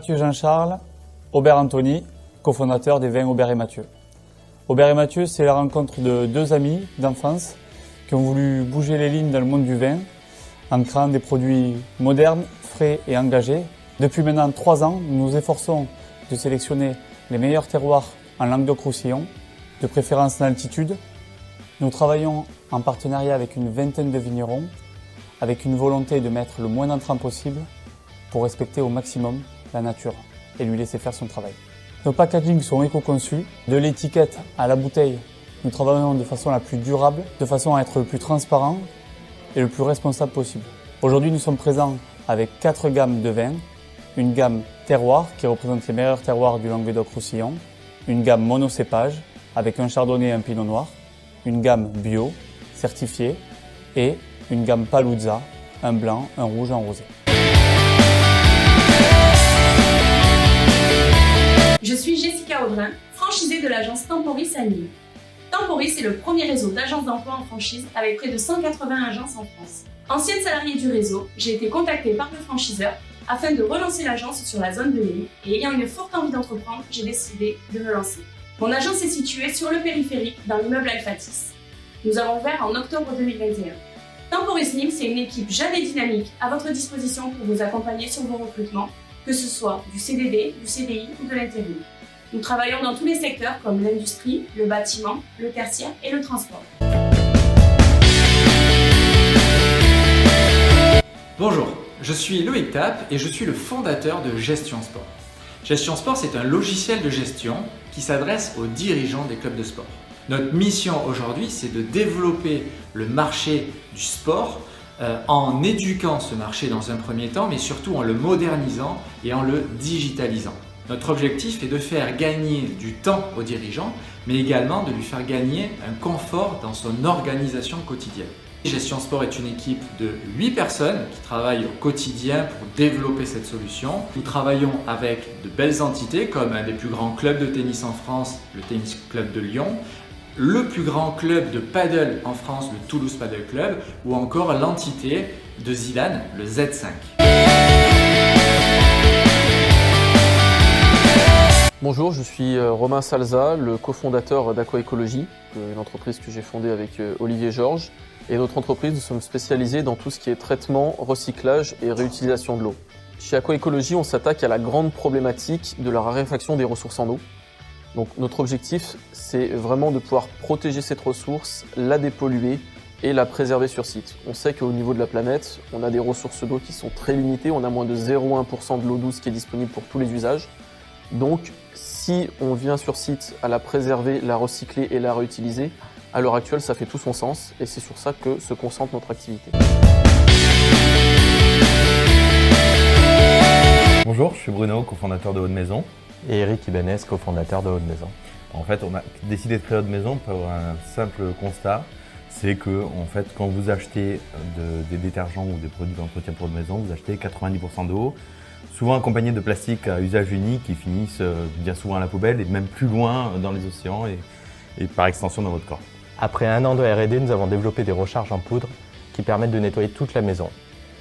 Mathieu Jean-Charles, Aubert Anthony, cofondateur des vins Aubert et Mathieu. Aubert et Mathieu, c'est la rencontre de deux amis d'enfance qui ont voulu bouger les lignes dans le monde du vin en créant des produits modernes, frais et engagés. Depuis maintenant 3 ans, nous nous efforçons de sélectionner les meilleurs terroirs en Languedoc-Roussillon, de préférence en altitude. Nous travaillons en partenariat avec une vingtaine de vignerons, avec une volonté de mettre le moins d'entrants possible pour respecter au maximum la nature et lui laisser faire son travail. Nos packagings sont éco-conçus, de l'étiquette à la bouteille. Nous travaillons de façon la plus durable, de façon à être le plus transparent et le plus responsable possible. Aujourd'hui, nous sommes présents avec 4 gammes de vins, une gamme terroir qui représente les meilleurs terroirs du Languedoc-Roussillon, une gamme monocépage avec un chardonnay et un pinot noir, une gamme bio, certifiée et une gamme Palooza, un blanc, un rouge, un rosé. Je suis Jessica Audrin, franchisée de l'agence Temporis à Nîmes. Temporis est le premier réseau d'agences d'emploi en franchise avec près de 180 agences en France. Ancienne salariée du réseau, j'ai été contactée par le franchiseur afin de relancer l'agence sur la zone de Nîmes et ayant une forte envie d'entreprendre, j'ai décidé de me lancer. Mon agence est située sur le périphérique dans l'immeuble Alphatis. Nous avons ouvert en octobre 2021. Temporis Nîmes, c'est une équipe jeune et dynamique à votre disposition pour vous accompagner sur vos recrutements, que ce soit du CDD, du CDI ou de l'intérim. Nous travaillons dans tous les secteurs comme l'industrie, le bâtiment, le tertiaire et le transport. Bonjour, je suis Loïc Tapp et je suis le fondateur de Gestion Sport. Gestion Sport, c'est un logiciel de gestion qui s'adresse aux dirigeants des clubs de sport. Notre mission aujourd'hui, c'est de développer le marché du sport en éduquant ce marché dans un premier temps, mais surtout en le modernisant et en le digitalisant. Notre objectif est de faire gagner du temps aux dirigeants, mais également de lui faire gagner un confort dans son organisation quotidienne. Gestion Sport est une équipe de 8 personnes qui travaillent au quotidien pour développer cette solution. Nous travaillons avec de belles entités comme un des plus grands clubs de tennis en France, le Tennis Club de Lyon, le plus grand club de paddle en France, le Toulouse Paddle Club, ou encore l'entité de Zidane, le Z5. Bonjour, je suis Romain Salza, le cofondateur d'Aquaécologie, une entreprise que j'ai fondée avec Olivier Georges. Et notre entreprise, nous sommes spécialisés dans tout ce qui est traitement, recyclage et réutilisation de l'eau. Chez Aquaécologie, on s'attaque à la grande problématique de la raréfaction des ressources en eau. Donc notre objectif, c'est vraiment de pouvoir protéger cette ressource, la dépolluer et la préserver sur site. On sait qu'au niveau de la planète, on a des ressources d'eau qui sont très limitées, on a moins de 0,1% de l'eau douce qui est disponible pour tous les usages. Donc si on vient sur site à la préserver, la recycler et la réutiliser, à l'heure actuelle, ça fait tout son sens et c'est sur ça que se concentre notre activité. Bonjour, je suis Bruno, cofondateur de Haut de Maison. Et Eric Ibanez, cofondateur de Haut de Maison. En fait, on a décidé de créer Haut de Maison pour un simple constat, c'est que en fait, quand vous achetez des détergents ou des produits d'entretien pour Haut de Maison, vous achetez 90% d'eau, souvent accompagnés de plastique à usage unique qui finissent bien souvent à la poubelle et même plus loin dans les océans et par extension dans votre corps. Après 1 an de R&D, nous avons développé des recharges en poudre qui permettent de nettoyer toute la maison.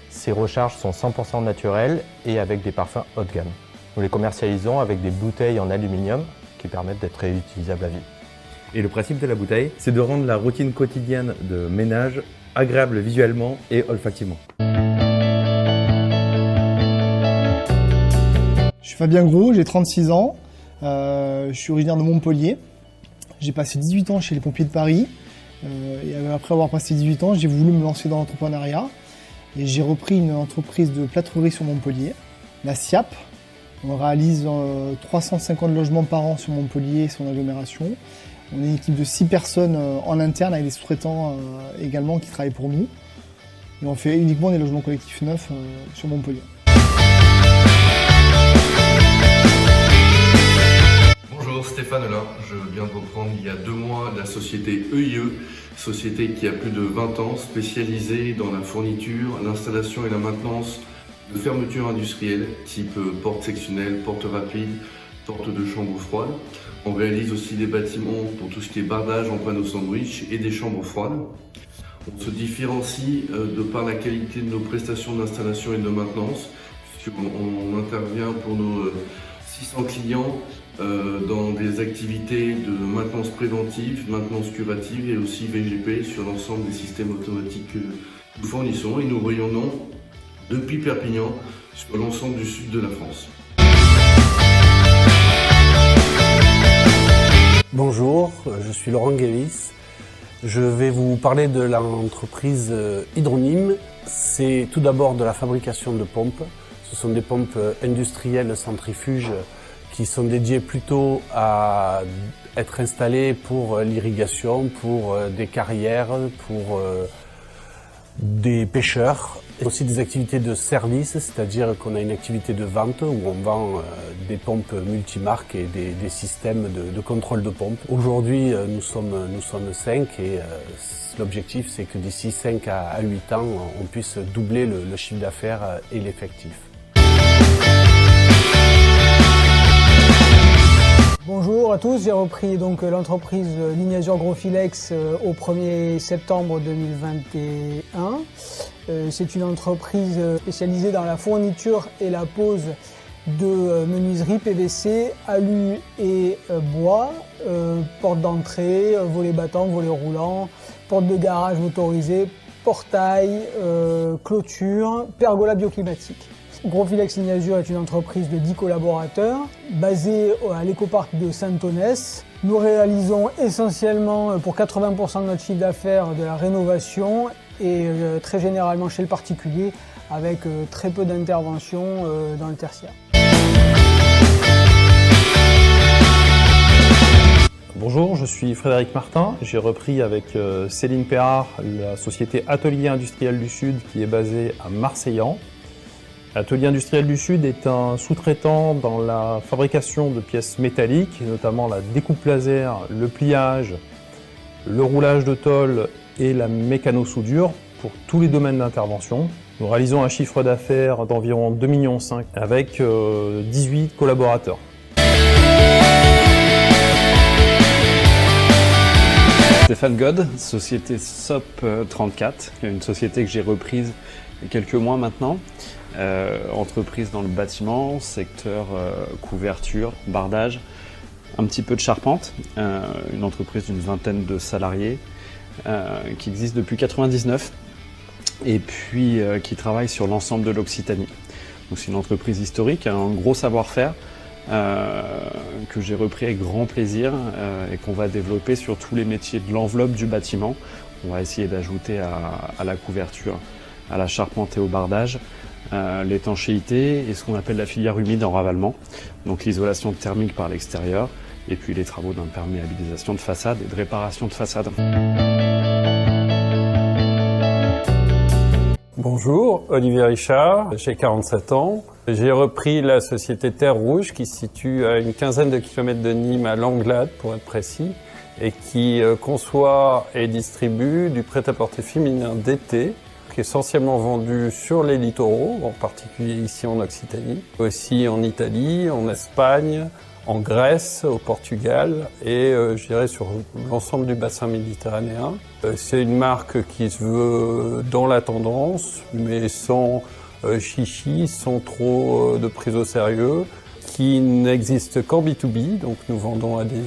Ces recharges sont 100% naturelles et avec des parfums haut de gamme. Nous les commercialisons avec des bouteilles en aluminium qui permettent d'être réutilisables à vie. Et le principe de la bouteille, c'est de rendre la routine quotidienne de ménage agréable visuellement et olfactivement. Je suis Fabien Gros, j'ai 36 ans, je suis originaire de Montpellier. J'ai passé 18 ans chez les pompiers de Paris et après avoir passé 18 ans, j'ai voulu me lancer dans l'entrepreneuriat et j'ai repris une entreprise de plâtrerie sur Montpellier, la SIAP. On réalise 350 logements par an sur Montpellier et son agglomération. On est une équipe de 6 personnes en interne avec des sous-traitants également qui travaillent pour nous. Et on fait uniquement des logements collectifs neufs sur Montpellier. Bonjour, Stéphane là. Je viens de reprendre il y a 2 mois la société EIE, société qui a plus de 20 ans, spécialisée dans la fourniture, l'installation et la maintenance de fermetures industrielles type porte sectionnelle, porte rapide, porte de chambre froide. On réalise aussi des bâtiments pour tout ce qui est bardage en panneaux sandwich et des chambres froides. On se différencie de par la qualité de nos prestations d'installation et de maintenance, On intervient pour nos 600 clients dans des activités de maintenance préventive, maintenance curative et aussi VGP sur l'ensemble des systèmes automatiques que nous fournissons et nous rayonnons depuis Perpignan sur l'ensemble du sud de la France. Bonjour, je suis Laurent Guévis. Je vais vous parler de l'entreprise Hydronyme. C'est tout d'abord de la fabrication de pompes. Ce sont des pompes industrielles centrifuges qui sont dédiées plutôt à être installées pour l'irrigation, pour des carrières, pour des pêcheurs. Et aussi des activités de service, c'est-à-dire qu'on a une activité de vente où on vend des pompes multimarques et des systèmes de contrôle de pompe. Aujourd'hui, nous sommes 5 et l'objectif, c'est que d'ici 5 à 8 ans, on puisse doubler le chiffre d'affaires et l'effectif. Bonjour à tous, j'ai repris donc l'entreprise Lignazur Grofilex au 1er septembre 2021. C'est une entreprise spécialisée dans la fourniture et la pose de menuiseries PVC, alu et bois, porte d'entrée, volets battants, volets roulants, porte de garage motorisée, portail, clôture, pergola bioclimatique. Grofilex Lignazur est une entreprise de 10 collaborateurs basée à l'écoparc de Saint-Onès. Nous réalisons essentiellement pour 80% de notre chiffre d'affaires de la rénovation et très généralement chez le particulier avec très peu d'interventions dans le tertiaire. Bonjour, je suis Frédéric Martin. J'ai repris avec Céline Perrard la société Atelier Industriel du Sud qui est basée à Marseillan. Atelier Industriel du Sud est un sous-traitant dans la fabrication de pièces métalliques, notamment la découpe laser, le pliage, le roulage de tôle et la mécano-soudure pour tous les domaines d'intervention. Nous réalisons un chiffre d'affaires d'environ 2,5 millions avec 18 collaborateurs. Stéphane God, société SOP34, une société que j'ai reprise il y a quelques mois maintenant. Entreprise dans le bâtiment, secteur couverture, bardage, un petit peu de charpente, une entreprise d'une vingtaine de salariés qui existe depuis 1999 et puis qui travaille sur l'ensemble de l'Occitanie. Donc c'est une entreprise historique, un gros savoir-faire que j'ai repris avec grand plaisir et qu'on va développer sur tous les métiers de l'enveloppe du bâtiment. On va essayer d'ajouter à la couverture, à la charpente et au bardage, l'étanchéité et ce qu'on appelle la filière humide en ravalement, donc l'isolation thermique par l'extérieur et puis les travaux d'imperméabilisation de façade et de réparation de façade. Bonjour, Olivier Richard, j'ai 47 ans. J'ai repris la société Terre Rouge qui se situe à une quinzaine de kilomètres de Nîmes à Langlade pour être précis et qui conçoit et distribue du prêt-à-porter féminin d'été qui est essentiellement vendu sur les littoraux, en particulier ici en Occitanie, aussi en Italie, en Espagne, en Grèce, au Portugal et je dirais sur l'ensemble du bassin méditerranéen. C'est une marque qui se veut dans la tendance, mais sans chichi, sans trop de prise au sérieux, qui n'existe qu'en B2B, donc nous vendons à des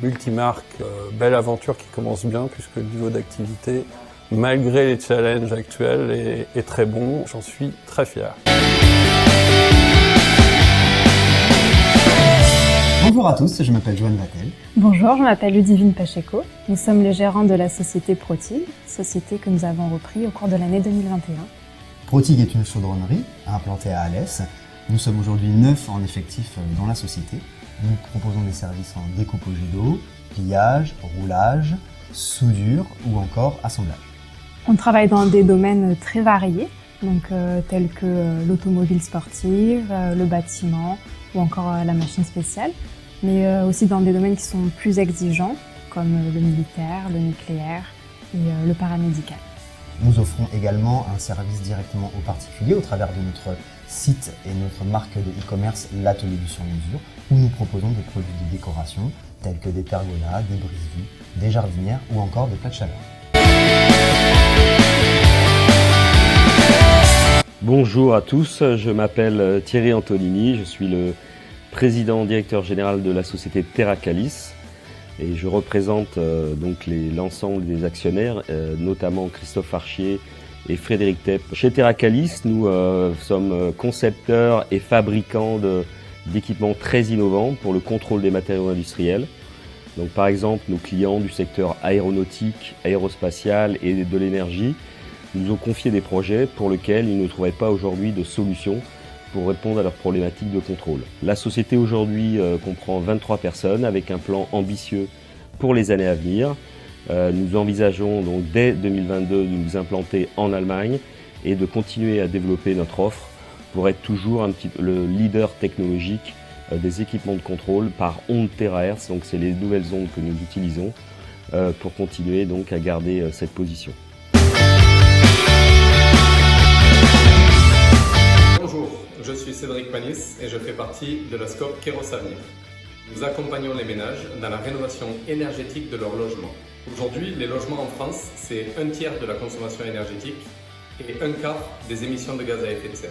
multimarques. Belle aventure qui commence bien puisque le niveau d'activité, malgré les challenges actuels, est très bon. J'en suis très fier. Bonjour à tous, je m'appelle Joanne Vattel. Bonjour, je m'appelle Ludivine Pacheco. Nous sommes les gérants de la société Protig, société que nous avons repris au cours de l'année 2021. Protig est une chaudronnerie implantée à Alès. Nous sommes aujourd'hui 9 en effectif dans la société. Nous proposons des services en découpe au jet d'eau, pliage, roulage, soudure ou encore assemblage. On travaille dans des domaines très variés, donc tels que l'automobile sportive, le bâtiment ou encore la machine spéciale, mais aussi dans des domaines qui sont plus exigeants, comme le militaire, le nucléaire et le paramédical. Nous offrons également un service directement aux particuliers au travers de notre site et notre marque de e-commerce, l'Atelier du Sur-Mesure, où nous proposons des produits de décoration tels que des pergolas, des brise-vents, des jardinières ou encore des plats de chaleur. Bonjour à tous, je m'appelle Thierry Antonini, je suis le président directeur général de la société Terracalis et je représente donc l'ensemble des actionnaires, notamment Christophe Archier et Frédéric Tepp. Chez Terracalis, nous sommes concepteurs et fabricants d'équipements très innovants pour le contrôle des matériaux industriels. Donc par exemple, nos clients du secteur aéronautique, aérospatial et de l'énergie nous ont confié des projets pour lesquels ils ne trouvaient pas aujourd'hui de solution pour répondre à leurs problématiques de contrôle. La société aujourd'hui comprend 23 personnes avec un plan ambitieux pour les années à venir. Nous envisageons donc dès 2022 de nous implanter en Allemagne et de continuer à développer notre offre pour être toujours le leader technologique des équipements de contrôle par ondes terahertz. Donc c'est les nouvelles ondes que nous utilisons pour continuer donc à garder cette position. Bonjour, je suis Cédric Panis et je fais partie de la SCOP Keros Avenir. Nous accompagnons les ménages dans la rénovation énergétique de leur logement. Aujourd'hui, les logements en France, c'est 1/3 de la consommation énergétique et 1/4 des émissions de gaz à effet de serre.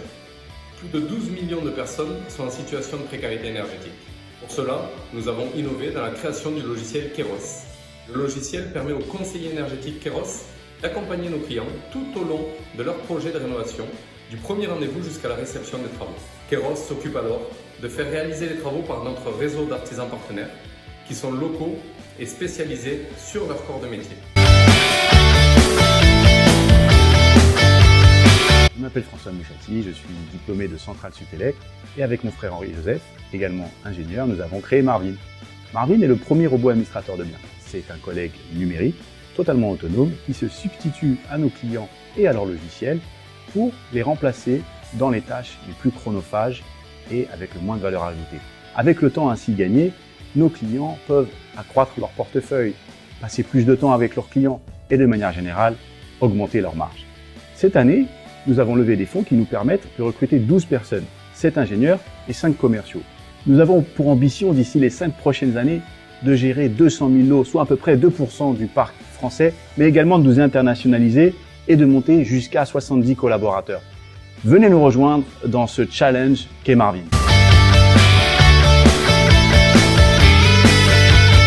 Plus de 12 millions de personnes sont en situation de précarité énergétique. Pour cela, nous avons innové dans la création du logiciel Keros. Le logiciel permet aux conseillers énergétiques Keros d'accompagner nos clients tout au long de leur projet de rénovation, du premier rendez-vous jusqu'à la réception des travaux. Keros s'occupe alors de faire réaliser les travaux par notre réseau d'artisans partenaires qui sont locaux et spécialisés sur leur corps de métier. Je m'appelle François Mouchati, je suis diplômé de Centrale Supélec et avec mon frère Henri-Joseph, également ingénieur, nous avons créé Marvin. Marvin est le premier robot administrateur de biens. C'est un collègue numérique, totalement autonome, qui se substitue à nos clients et à leur logiciel pour les remplacer dans les tâches les plus chronophages et avec le moins de valeur ajoutée. Avec le temps ainsi gagné, nos clients peuvent accroître leur portefeuille, passer plus de temps avec leurs clients et de manière générale, augmenter leur marge. Cette année, nous avons levé des fonds qui nous permettent de recruter 12 personnes, 7 ingénieurs et 5 commerciaux. Nous avons pour ambition d'ici les 5 prochaines années de gérer 200 000 lots, soit à peu près 2% du parc français, mais également de nous internationaliser et de monter jusqu'à 70 collaborateurs. Venez nous rejoindre dans ce challenge qu'est Marvin.